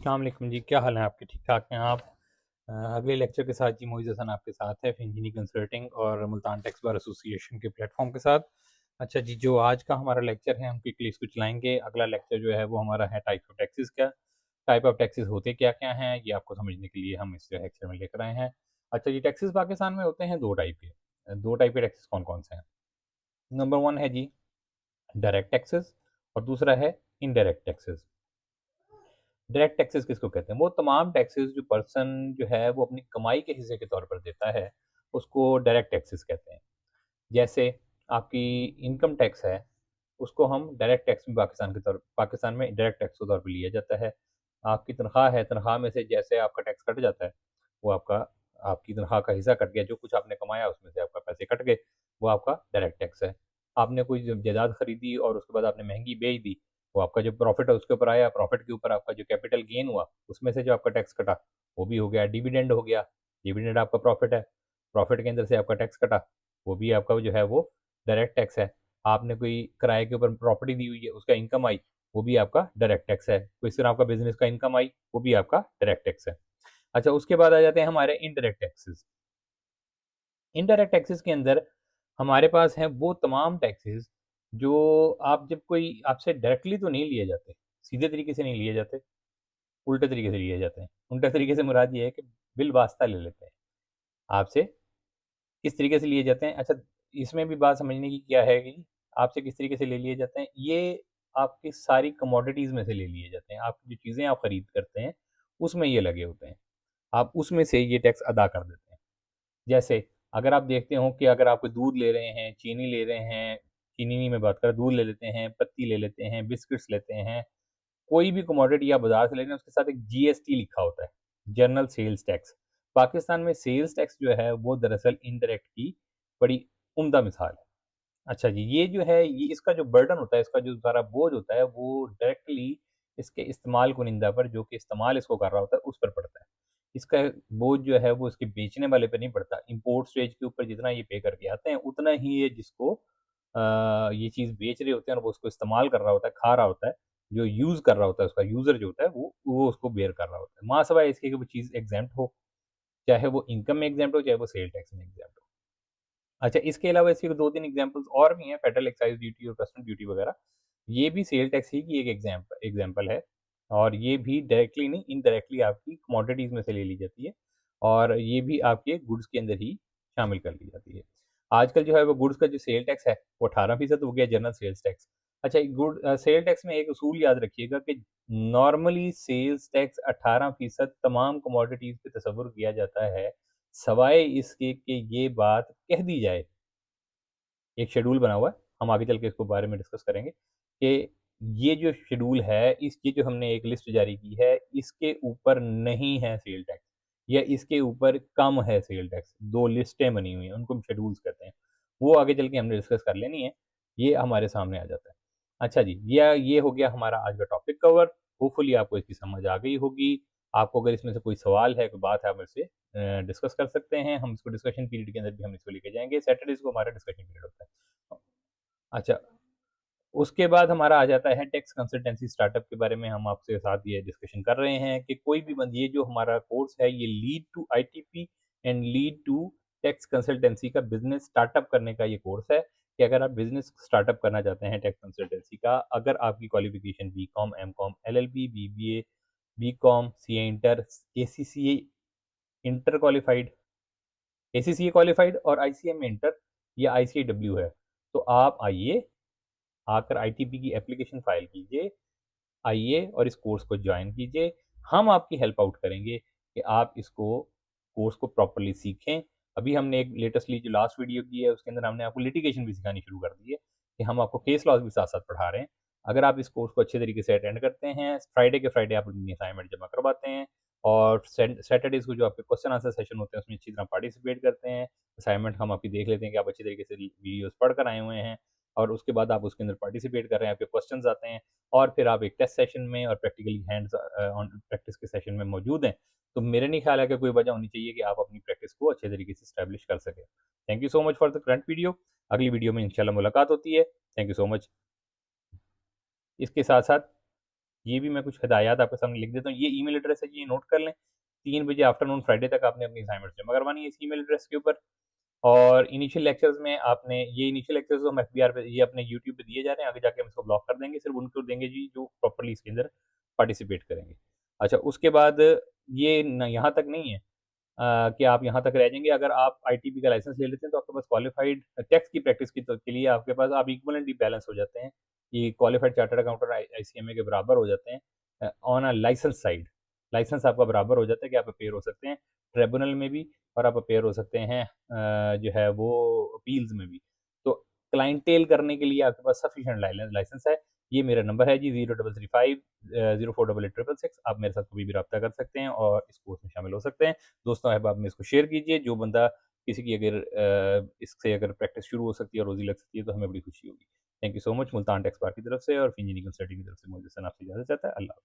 अस्सलाम वालेकुम जी, क्या हाल है आपके? ठीक-ठाक हैं आप? अगले लेक्चर के साथ जी मोइज़ हसन आपके साथ है इंजीनियरिंग कंसल्टिंग और मुल्तान टैक्स बार एसोसिएशन के प्लेटफ़ॉर्म के साथ। अच्छा जी, जो आज का हमारा लेक्चर है हम क्विकली इसको चलाएँगे। अगला लेक्चर जो है वो हमारा है टाइप्स ऑफ टैक्सेस का। टाइप ऑफ टैक्सेस होते क्या-क्या हैं, ये आपको समझने के लिए हम इस लेक्चर में लेकर आए हैं। अच्छा जी, टैक्सेस पाकिस्तान में होते हैं 2 टाइप के। 2 टाइप के टैक्सेस कौन-कौन से हैं? नंबर 1 है जी डायरेक्ट टैक्सेस और दूसरा है इनडायरेक्ट टैक्सेस। डायरेक्ट टैक्सेस किसको कहते हैं? वो तमाम टैक्सेस जो पर्सन जो है वो अपनी कमाई के हिस्से के तौर पर देता है, उसको डायरेक्ट टैक्सेस कहते हैं। जैसे आपकी इनकम टैक्स है, उसको हम डायरेक्ट टैक्स में पाकिस्तान में डायरेक्ट टैक्स के तौर पे लिया जाता है। आपकी तनख्वाह है, तनख्वाह में से जैसे आपका टैक्स कट जाता है, वो आपकी तनख्वाह का हिस्सा कट गया, जो कुछ आपने कमाया उसमें से आपका पैसे कट गए, वो आपका डायरेक्ट टैक्स है। आपने कोई जब जायदाद खरीदी और उसके बाद आपने महँगी बेच दी, वो आपका जो प्रॉफ़िट है उसके ऊपर आया, प्रॉफ़िट के ऊपर आपका जो कैपिटल गेन हुआ, उसमें से जो आपका टैक्स कटा, वो भी हो गया। डिविडेंड हो गया, डिविडेंड आपका प्रॉफ़िट है, प्रॉफ़िट के अंदर से आपका टैक्स कटा, वो भी आपका जो है वो डायरेक्ट टैक्स है। आपने कोई किराए के ऊपर प्रॉपर्टी दी हुई है, उसका इनकम आई, वो भी आपका डायरेक्ट टैक्स है। कोई इस तरह आपका बिज़नेस का इनकम आई, वो भी आपका डायरेक्ट टैक्स है। अच्छा, उसके बाद आ जाते हैं हमारे इनडायरेक्ट टैक्सेस। इनडायरेक्ट टैक्सेस के अंदर हमारे पास हैं वो तमाम टैक्सेस जो आप जब कोई आपसे डायरेक्टली तो नहीं लिए जाते, सीधे तरीके से नहीं लिए जाते, उल्टे तरीके से लिए जाते हैं। उल्टे तरीके से मुराद ये है कि बिल-वास्ता ले लेते हैं आपसे। किस तरीके से लिए जाते हैं? अच्छा, इसमें भी बात समझने की क्या है कि आपसे किस तरीके से ले लिए जाते हैं, ये आपकी सारी कमोडिटीज़ में से ले लिए जाते हैं। आप जो चीज़ें आप खरीद करते हैं, उसमें ये लगे होते हैं। आप उसमें से ये टैक्स अदा कर देते हैं। जैसे अगर आप देखते हो कि अगर आप कोई दूध ले रहे हैं, चीनी ले रहे हैं, चीनी नहीं मैं बात कर रहा, दूध ले लेते हैं, पत्ती ले लेते हैं, बिस्किट्स लेते हैं, कोई भी कमोडिटी आप बाज़ार से ले रहे हैं, उसके साथ एक जीएसटी लिखा होता है, जनरल सेल्स टैक्स। पाकिस्तान में सेल्स टैक्स जो है, वो दरअसल इनडायरेक्ट की बड़ी उम्दा मिसाल है। अच्छा जी, ये जो है, ये इसका जो बर्डन होता है, इसका जो सारा बोझ होता है, वो डायरेक्टली इसके इस्तेमाल कुनिंदा पर, जो कि इस्तेमाल इसको कर रहा होता है, उस पर पड़ता है। इसका बोझ जो है, वो इसके बेचने वाले पे नहीं पड़ता। इम्पोर्ट स्टेज के ऊपर जितना ये पे करके आते हैं, उतना ही ये जिसको ये चीज़ बेच रहे होते हैं और वो उसको इस्तेमाल कर रहा होता है, खा रहा होता है, जो यूज़ कर रहा होता है, उसका यूज़र जो होता है, वो उसको बेयर कर रहा होता है। माँ-सिवाय इसके कि वो चीज़ एग्ज़ेम्प्ट हो, चाहे वो इनकम में एग्ज़ेम्प्ट हो, चाहे वो सेल टैक्स में एग्ज़ेम्प्ट हो। अच्छा, इसके अलावा इसके 2-3 एग्ज़ाम्पल्स और भी हैं, फेडरल एक्साइज़ ड्यूटी और कस्टम ड्यूटी वगैरह। ये भी सेल टैक्स ही की एक एग्ज़ाम्पल है और ये भी डायरेक्टली नहीं, इनडायरेक्टली आपकी कमोडिटीज़ में से ले ली जाती है और ये भी आपके गुड्स के अंदर ही शामिल कर ली जाती है। आजकल जो है वो गुड्स का जो सेल टैक्स है, वो 18% हो गया जनरल सेल्स टैक्स। अच्छा, सेल टैक्स में एक असूल याद रखिएगा कि नॉर्मली सेल्स टैक्स 18% तमाम कमोडिटीज़ पे तस्वुर किया जाता है, सवाए इसके कि ये बात कह दी जाए, एक शेड्यूल बना हुआ है, हम आगे चल के इसको बारे में डिस्कस करेंगे कि ये जो शेड्यूल है, इसकी जो हमने एक लिस्ट जारी की है, इसके ऊपर नहीं है सेल टैक्स या इसके ऊपर कम है सेल टैक्स। 2 लिस्टें बनी हुई हैं, उनको हम शेड्यूल्स कहते हैं। वो आगे चल के हमने डिस्कस कर लेनी है, ये हमारे सामने आ जाता है। अच्छा जी, ये हो गया हमारा आज का टॉपिक कवर। होपफुली आपको इसकी समझ आ गई होगी। आपको अगर इसमें से कोई सवाल है, कोई बात है, आप मेरे से डिस्कस कर सकते हैं। हम इसको डिस्कशन पीरियड के अंदर भी हम इसको लेके जाएँगे। सैटरडेज़ को हमारा डिस्कशन पीरियड होता है। अच्छा, उसके बाद हमारा आ जाता है टैक्स कंसल्टेंसी स्टार्टअप के बारे में। हम आपके साथ ये डिस्कशन कर रहे हैं कि कोई भी बंद ये जो हमारा कोर्स है, ये lead to ITP and lead to tax consultancy का बिज़नेस स्टार्टअप करने का ये कोर्स है कि अगर आप बिज़नेस स्टार्टअप करना चाहते हैं टैक्स कंसल्टेंसी का, अगर आपकी qualification BCom, MCom, LLB, BBA, BCom, CA inter, ACCA inter qualified, ACCA qualified और आईसीएम इंटर या आईसीएडब्ल्यू है, तो आप आइए, आकर आईटीपी की एप्लीकेशन फाइल कीजिए, आइए और इस कोर्स को जॉइन कीजिए। हम आपकी हेल्प आउट करेंगे कि आप इसको कोर्स को प्रॉपर्ली सीखें। अभी हमने एक लेटेस्टली जो लास्ट वीडियो की है, उसके अंदर हमने आपको लिटिगेशन भी सिखानी शुरू कर दी है कि हम आपको केस लॉज़ भी साथ-साथ पढ़ा रहे हैं। अगर आप इस कोर्स को अच्छे तरीके से अटेंड करते हैं, फ्राइडे के फ्राइडे आप अपनी असाइनमेंट जमा करवाते हैं और सैटरडेज़ को जो आपके क्वेश्चन आंसर सेशन होते हैं, उसमें अच्छी तरह पार्टिसिपेट करते हैं। असाइनमेंट हम आपकी देख लेते हैं कि आप अच्छी तरीके से वीडियोज़ पढ़ कर आए हुए हैं और उसके बाद आप उसके अंदर पार्टिसिपेट कर रहे हैं, आपके क्वेश्चंस आते हैं और फिर आप एक टेस्ट सेशन में और प्रैक्टिकली हैंड्स ऑन प्रैक्टिस के सेशन में मौजूद हैं, तो मेरा नहीं ख्याल है कि कोई वजह होनी चाहिए कि आप अपनी प्रैक्टिस को अच्छे तरीके से एस्टैब्लिश कर सकें। Thank you so much for the current video. अगली वीडियो में इंशाल्लाह मुलाकात होती है। Thank you so much. इसके साथ-साथ ये भी मैं कुछ हिदायत आपके सामने लिख देता हूँ। ये ईमेल एड्रेस है जी, ये नोट कर लें। 3 बजे आफ्टरनून फ्राइडे तक आपने अपनी असाइनमेंट्स जमा करवानी है इस ईमेल एड्रेस के ऊपर। और इनिशियल लेक्चर्स में आपने ये इनिशियल लेक्चर्स तो हम एफबीआर पे ये अपने यूट्यूब पे दिए जा रहे हैं, आगे जाके हम इसको ब्लॉक कर देंगे, सिर्फ़ उनको देंगे जी जो प्रॉपर्ली इसके अंदर पार्टिसिपेट करेंगे। अच्छा, उसके बाद ये न यहाँ तक नहीं है कि आप यहाँ तक रह जाएँगे, अगर आप आईटीपी का लाइसेंस ले लेते हैं तो आपके पास क्वालिफाइड टैक्स की प्रैक्टिस के लिए आपके पास आप इक्विवेलेंटली बैलेंस हो जाते हैं। ये क्वालिफाइड चार्टर्ड अकाउंटेंट आईसीएमए के बराबर हो जाते हैं on a licence side. Licence आपका बराबर हो जाता है कि आप अपेयर हो सकते हैं ट्रिब्यूनल में भी और आप अपेयर हो सकते हैं जो है वो अपील्स में भी। तो क्लाइंटेल करने के लिए आपके पास सफिशिएंट लाइसेंस है। ये मेरा नंबर है जी 0335 048866। आप मेरे साथ कभी भी राब्ता कर सकते हैं और इस कोर्स में शामिल हो सकते हैं। दोस्तों अहबाब में इसको शेयर कीजिए, जो बंदा किसी की अगर इससे अगर प्रैक्टिस शुरू हो सकती है और रोज़ी लग सकती है तो हमें बड़ी खुशी होगी। Thank you so much Multan tax bar की तरफ से और फिंजीनी कंसल्टिंग की तरफ से मुझे आपसे इजाज़त चाहता है। अल्लाह